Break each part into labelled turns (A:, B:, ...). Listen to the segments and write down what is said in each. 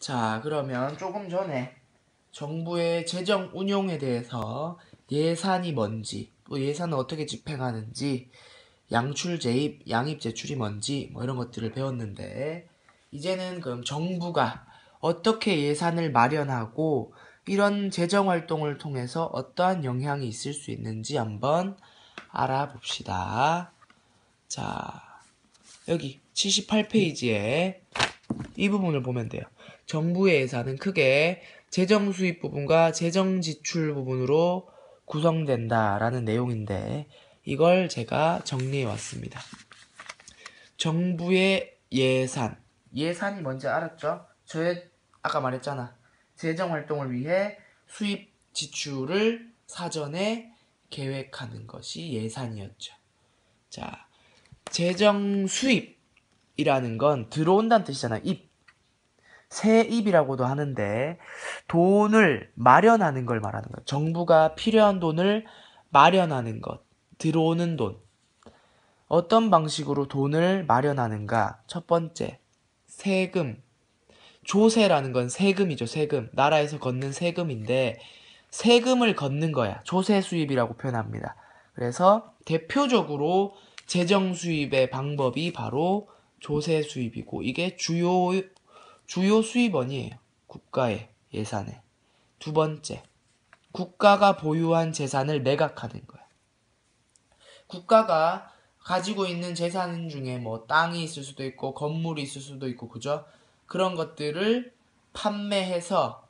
A: 자, 그러면 조금 전에 정부의 재정 운용에 대해서 예산이 뭔지, 또 예산을 어떻게 집행하는지, 양출 재입, 양입 제출이 뭔지 뭐 이런 것들을 배웠는데, 이제는 그럼 정부가 어떻게 예산을 마련하고 이런 재정 활동을 통해서 어떠한 영향이 있을 수 있는지 한번 알아봅시다. 자, 여기 78페이지에 이 부분을 보면 돼요. 정부의 예산은 크게 재정 수입 부분과 재정 지출 부분으로 구성된다라는 내용인데, 이걸 제가 정리해 왔습니다. 정부의 예산이 뭔지 알았죠? 아까 말했잖아. 재정 활동을 위해 수입 지출을 사전에 계획하는 것이 예산이었죠. 자, 재정 수입이라는 건 들어온다는 뜻이잖아. 세입이라고도 하는데, 돈을 마련하는 걸 말하는 거예요. 정부가 필요한 돈을 마련하는 것, 들어오는 돈. 어떤 방식으로 돈을 마련하는가? 첫 번째, 세금. 조세라는 건 세금이죠, 세금. 나라에서 걷는 세금인데, 세금을 걷는 거야. 조세 수입이라고 표현합니다. 그래서 대표적으로 재정 수입의 방법이 바로 조세 수입이고, 이게 주요 수입원이에요. 국가의 예산에. 두 번째, 국가가 보유한 재산을 매각하는 거야. 국가가 가지고 있는 재산 중에 뭐 땅이 있을 수도 있고 건물이 있을 수도 있고, 그죠? 그런 것들을 판매해서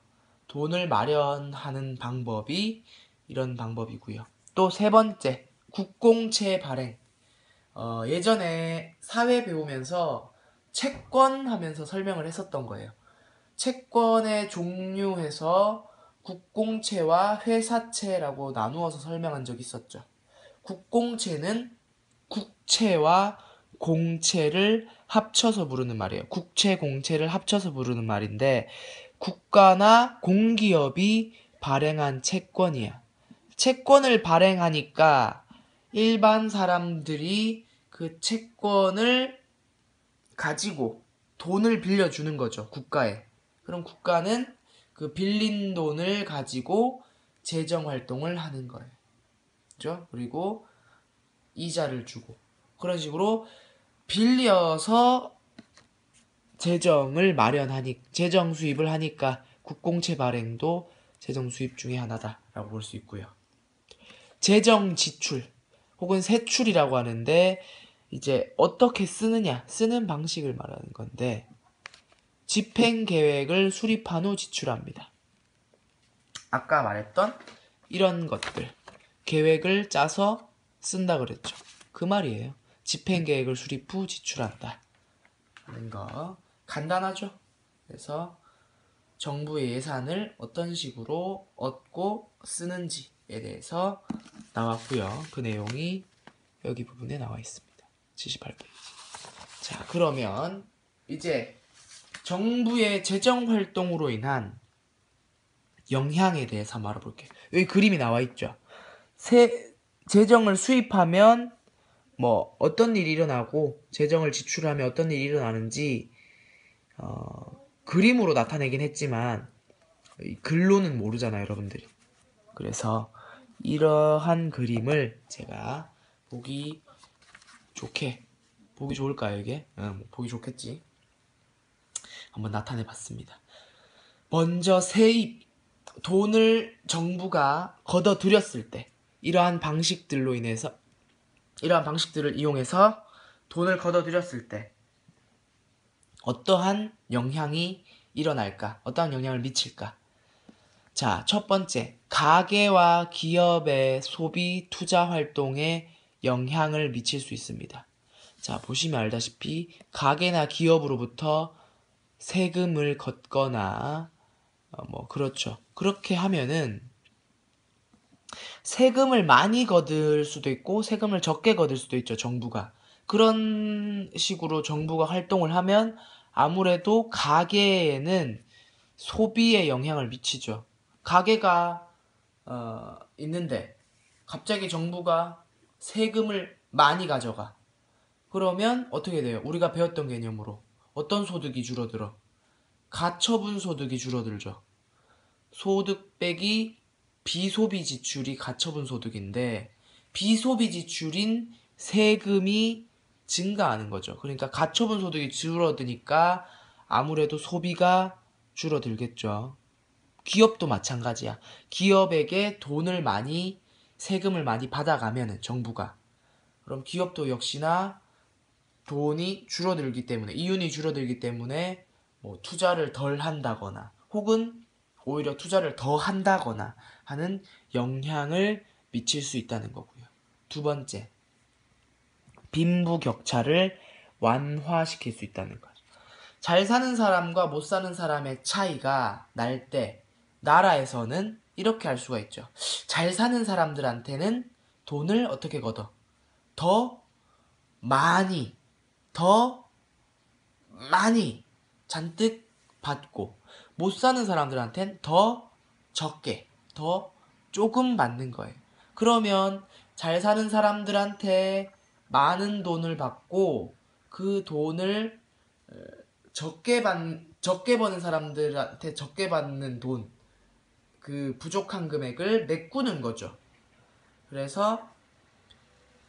A: 돈을 마련하는 방법이 이런 방법이고요. 또 세 번째, 국공채 발행. 예전에 사회 배우면서 채권 하면서 설명을 했었던 거예요. 채권의 종류에서 국공채와 회사채라고 나누어서 설명한 적이 있었죠. 국공채는 국채와 공채를 합쳐서 부르는 말이에요. 국채, 공채를 합쳐서 부르는 말인데, 국가나 공기업이 발행한 채권이야. 채권을 발행하니까 일반 사람들이 그 채권을 가지고 돈을 빌려주는 거죠, 국가에. 그럼 국가는 그 빌린 돈을 가지고 재정 활동을 하는 거예요. 그죠? 그리고 이자를 주고. 그런 식으로 빌려서 재정 수입을 하니까 국공채 발행도 재정 수입 중에 하나다라고 볼 수 있고요. 재정 지출 혹은 세출이라고 하는데, 이제 어떻게 쓰는 방식을 말하는 건데, 집행 계획을 수립한 후 지출합니다. 아까 말했던 이런 것들, 계획을 짜서 쓴다 그랬죠. 그 말이에요. 집행 계획을 수립 후 지출한다 하는 거 간단하죠. 그래서 정부의 예산을 어떤 식으로 얻고 쓰는지에 대해서 나왔고요. 그 내용이 여기 부분에 나와 있습니다. 78페이지. 자, 그러면 이제 정부의 재정 활동으로 인한 영향에 대해서 한번 알아볼게요. 여기 그림이 나와 있죠. 재정을 수입하면 뭐 어떤 일이 일어나고, 재정을 지출하면 어떤 일이 일어나는지 그림으로 나타내긴 했지만 글로는 모르잖아요, 여러분들이. 그래서 이러한 그림을 제가 보기 좋을까요, 이게? 보기 좋겠지. 한번 나타내 봤습니다. 먼저 세입, 돈을 정부가 걷어들였을 때, 이러한 방식들을 이용해서 돈을 걷어들였을 때 어떠한 영향이 일어날까? 어떠한 영향을 미칠까? 자, 첫 번째, 가계와 기업의 소비, 투자 활동에 영향을 미칠 수 있습니다. 자, 보시면 알다시피 가계나 기업으로부터 세금을 걷거나 그렇죠. 그렇게 하면은 세금을 많이 거둘 수도 있고 세금을 적게 거둘 수도 있죠, 정부가. 그런 식으로 정부가 활동을 하면 아무래도 가계에는 소비에 영향을 미치죠. 가계가 있는데 갑자기 정부가 세금을 많이 가져가. 그러면 어떻게 돼요? 우리가 배웠던 개념으로 어떤 소득이 줄어들어? 가처분 소득이 줄어들죠. 소득 빼기 비소비 지출이 가처분 소득인데 비소비 지출인 세금이 증가하는 거죠. 그러니까 가처분 소득이 줄어드니까 아무래도 소비가 줄어들겠죠. 기업도 마찬가지야. 기업에게 세금을 많이 받아가면은 정부가 그럼 기업도 역시나 돈이 줄어들기 때문에 이윤이 줄어들기 때문에 뭐 투자를 덜 한다거나 혹은 오히려 투자를 더 한다거나 하는 영향을 미칠 수 있다는 거고요. 두 번째, 빈부격차를 완화시킬 수 있다는 거죠. 잘 사는 사람과 못 사는 사람의 차이가 날 때 나라에서는 이렇게 할 수가 있죠. 잘 사는 사람들한테는 돈을 어떻게 걷어? 더 많이, 더 많이 잔뜩 받고 못 사는 사람들한텐 더 적게, 더 조금 받는 거예요. 그러면 잘 사는 사람들한테 많은 돈을 받고 그 돈을 적게 버는 사람들한테 적게 받는 돈, 그 부족한 금액을 메꾸는 거죠. 그래서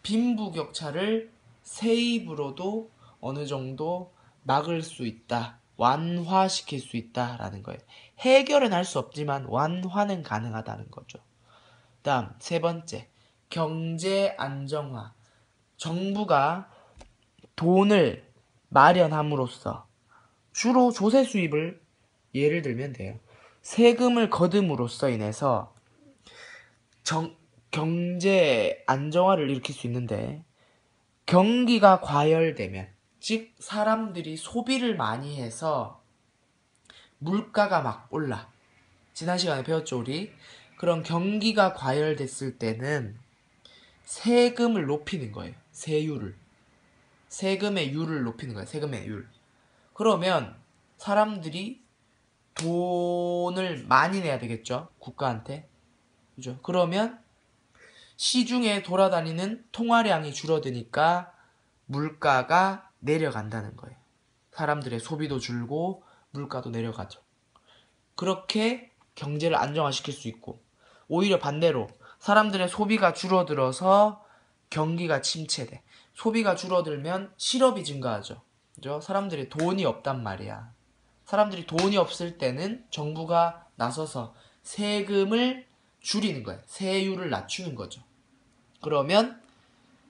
A: 빈부격차를 세입으로도 어느 정도 막을 수 있다. 완화시킬 수 있다라는 거예요. 해결은 할 수 없지만 완화는 가능하다는 거죠. 다음 세 번째, 경제 안정화. 정부가 돈을 마련함으로써 주로 조세 수입을 예를 들면 돼요. 세금을 거둠으로써 인해서 경제 안정화를 일으킬 수 있는데 경기가 과열되면 즉 사람들이 소비를 많이 해서 물가가 막 올라. 지난 시간에 배웠죠 우리? 그런 경기가 과열됐을 때는 세금을 높이는 거예요. 세금의 율을 높이는 거예요. 세금의 율. 그러면 사람들이 돈을 많이 내야 되겠죠. 국가한테. 그죠? 그러면 시중에 돌아다니는 통화량이 줄어드니까 물가가 내려간다는 거예요. 사람들의 소비도 줄고 물가도 내려가죠. 그렇게 경제를 안정화시킬 수 있고 오히려 반대로 사람들의 소비가 줄어들어서 경기가 침체돼. 소비가 줄어들면 실업이 증가하죠. 그죠? 사람들이 돈이 없단 말이야. 사람들이 돈이 없을 때는 정부가 나서서 세금을 줄이는 거예요. 세율을 낮추는 거죠. 그러면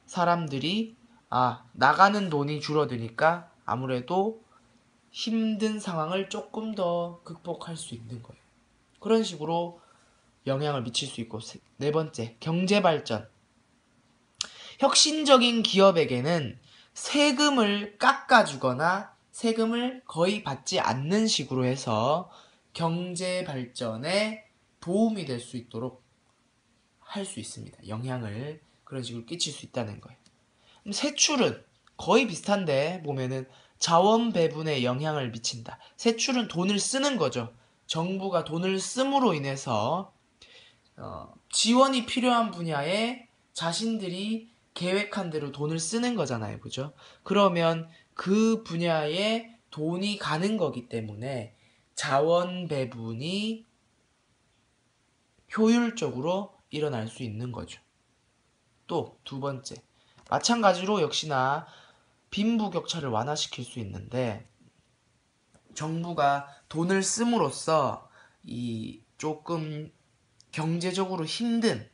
A: 사람들이 나가는 돈이 줄어드니까 아무래도 힘든 상황을 조금 더 극복할 수 있는 거예요. 그런 식으로 영향을 미칠 수 있고 네 번째, 경제발전. 혁신적인 기업에게는 세금을 깎아주거나 세금을 거의 받지 않는 식으로 해서 경제발전에 도움이 될 수 있도록 할 수 있습니다. 영향을 그런 식으로 끼칠 수 있다는 거예요. 그럼 세출은 거의 비슷한데 보면은 자원 배분에 영향을 미친다. 세출은 돈을 쓰는 거죠. 정부가 돈을 씀으로 인해서 지원이 필요한 분야에 자신들이 계획한 대로 돈을 쓰는 거잖아요. 그죠? 그러면 그 분야에 돈이 가는 거기 때문에 자원 배분이 효율적으로 일어날 수 있는 거죠. 또 두 번째, 마찬가지로 역시나 빈부격차를 완화시킬 수 있는데 정부가 돈을 씀으로써 이 조금 경제적으로 힘든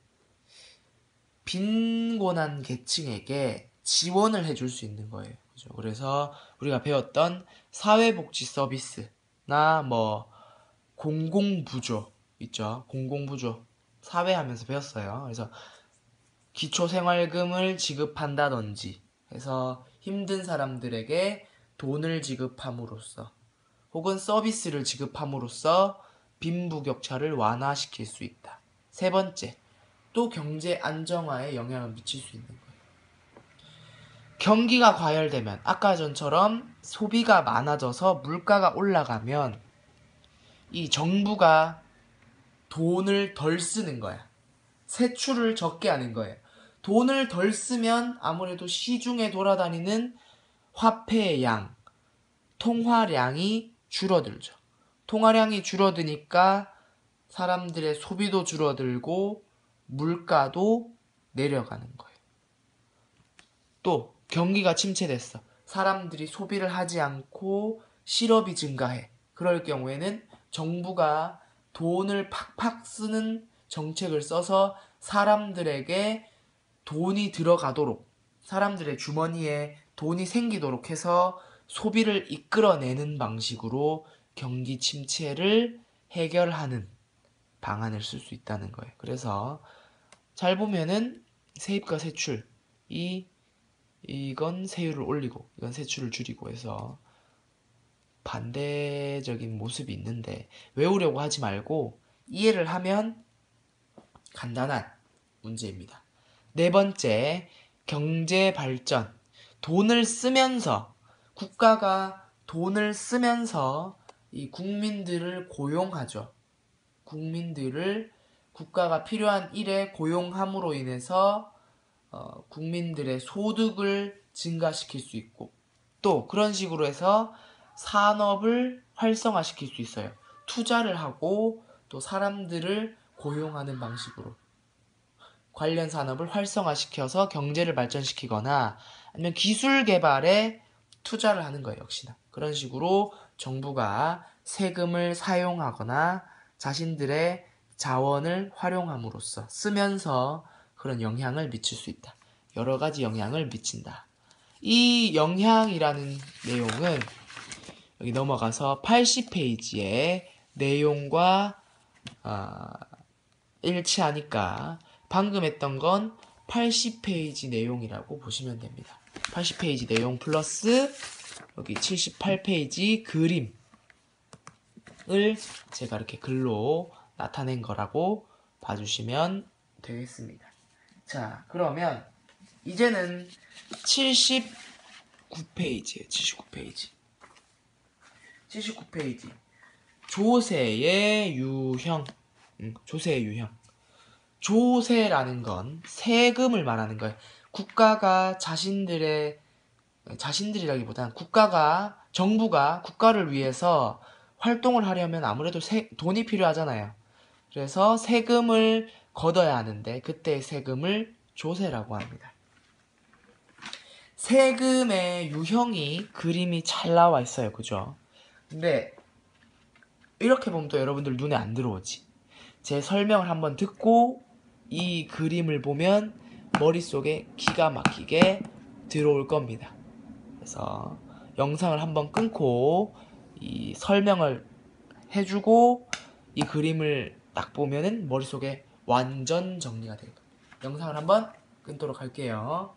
A: 빈곤한 계층에게 지원을 해줄 수 있는 거예요. 그죠? 그래서 우리가 배웠던 사회복지 서비스나 뭐 공공부조 있죠. 공공부조 사회하면서 배웠어요. 그래서 기초생활금을 지급한다든지 해서 힘든 사람들에게 돈을 지급함으로써 혹은 서비스를 지급함으로써 빈부격차를 완화시킬 수 있다. 세 번째, 또 경제 안정화에 영향을 미칠 수 있는 거예요. 경기가 과열되면 아까 전처럼 소비가 많아져서 물가가 올라가면 이 정부가 돈을 덜 쓰는 거야. 세출을 적게 하는 거예요. 돈을 덜 쓰면 아무래도 시중에 돌아다니는 화폐의 양, 통화량이 줄어들죠. 통화량이 줄어드니까 사람들의 소비도 줄어들고 물가도 내려가는 거예요. 또 경기가 침체됐어. 사람들이 소비를 하지 않고 실업이 증가해. 그럴 경우에는 정부가 돈을 팍팍 쓰는 정책을 써서 사람들에게 돈이 들어가도록, 사람들의 주머니에 돈이 생기도록 해서 소비를 이끌어내는 방식으로 경기 침체를 해결하는 방안을 쓸 수 있다는 거예요. 그래서 잘 보면은 세입과 세출, 이건 세율을 올리고 이건 세출을 줄이고 해서 반대적인 모습이 있는데 외우려고 하지 말고 이해를 하면 간단한 문제입니다. 네 번째, 경제 발전. 돈을 쓰면서, 국가가 돈을 쓰면서 이 국민들을 고용하죠. 국가가 필요한 일에 고용함으로 인해서 국민들의 소득을 증가시킬 수 있고, 또 그런 식으로 해서 산업을 활성화시킬 수 있어요. 투자를 하고 또 사람들을 고용하는 방식으로 관련 산업을 활성화시켜서 경제를 발전시키거나 아니면 기술 개발에 투자를 하는 거예요. 역시나 그런 식으로 정부가 세금을 사용하거나 자신들의 자원을 활용함으로써 쓰면서 그런 영향을 미칠 수 있다. 여러 가지 영향을 미친다. 이 영향이라는 내용은 여기 넘어가서 80페이지의 내용과 일치하니까 방금 했던 건 80페이지 내용이라고 보시면 됩니다. 80페이지 내용 플러스 여기 78페이지 그림을 제가 이렇게 글로 나타낸 거라고 봐주시면 되겠습니다. 자, 그러면 이제는 79페이지예요. 79페이지. 조세의 유형. 조세의 유형. 조세라는 건 세금을 말하는 거예요. 국가가 자신들이라기보다는 정부가 국가를 위해서 활동을 하려면 아무래도 돈이 필요하잖아요. 그래서 세금을 걷어야 하는데 그때 세금을 조세라고 합니다. 세금의 유형이 그림이 잘 나와 있어요. 그죠? 근데 이렇게 보면 또 여러분들 눈에 안 들어오지. 제 설명을 한번 듣고 이 그림을 보면 머릿속에 기가 막히게 들어올 겁니다. 그래서 영상을 한번 끊고 이 설명을 해주고 이 그림을 딱 보면은 머릿속에 완전 정리가 될 겁니다. 영상을 한번 끊도록 할게요.